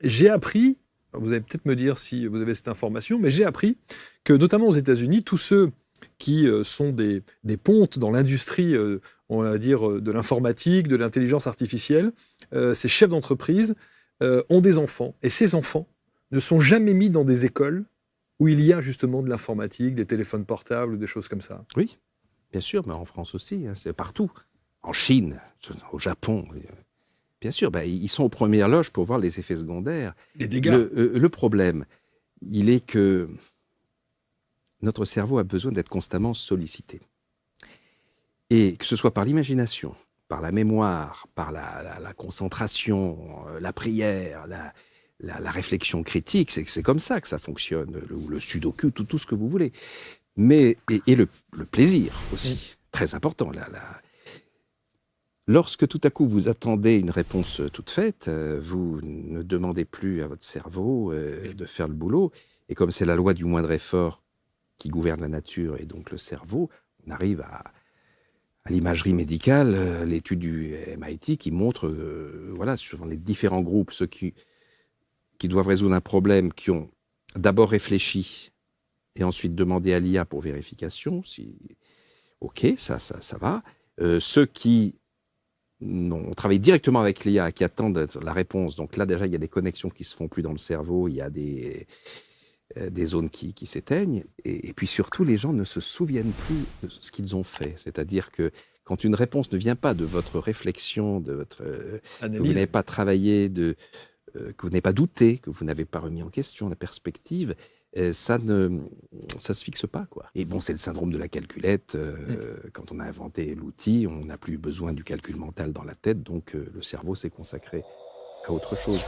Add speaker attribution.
Speaker 1: j'ai appris, vous allez peut-être me dire si vous avez cette information, mais j'ai appris que notamment aux États-Unis, tous ceux qui sont des pontes dans l'industrie, on va dire, de l'informatique, de l'intelligence artificielle, ces chefs d'entreprise ont des enfants. Et ces enfants ne sont jamais mis dans des écoles où il y a justement de l'informatique, des téléphones portables ou des choses comme ça.
Speaker 2: Oui, bien sûr, mais en France aussi, hein, c'est partout. En Chine, au Japon, bien sûr, ils sont aux premières loges pour voir les effets secondaires.
Speaker 1: Les dégâts.
Speaker 2: Le problème, il est que notre cerveau a besoin d'être constamment sollicité. Et que ce soit par l'imagination, par la mémoire, par la concentration, la prière, la réflexion critique, c'est comme ça que ça fonctionne, le sudoku, tout ce que vous voulez. Mais, et le plaisir aussi, très important. Lorsque tout à coup vous attendez une réponse toute faite, vous ne demandez plus à votre cerveau de faire le boulot. Et comme c'est la loi du moindre effort qui gouverne la nature et donc le cerveau, on arrive à l'imagerie médicale, l'étude du MIT qui montre, voilà, sur les différents groupes, ceux qui doivent résoudre un problème, qui ont d'abord réfléchi et ensuite demandé à l'IA pour vérification, si ok, ça va. Ceux qui ont travaillé directement avec l'IA, qui attendent la réponse, donc là déjà il y a des connexions qui se font plus dans le cerveau, il y a des zones qui s'éteignent, et puis surtout les gens ne se souviennent plus de ce qu'ils ont fait. C'est-à-dire que quand une réponse ne vient pas de votre réflexion, de votre que vous n'avez pas travaillé, que vous n'avez pas douté, que vous n'avez pas remis en question la perspective, ça se fixe pas, quoi. Et bon, c'est le syndrome de la calculette. Quand on a inventé l'outil, on n'a plus besoin du calcul mental dans la tête, donc le cerveau s'est consacré à autre chose.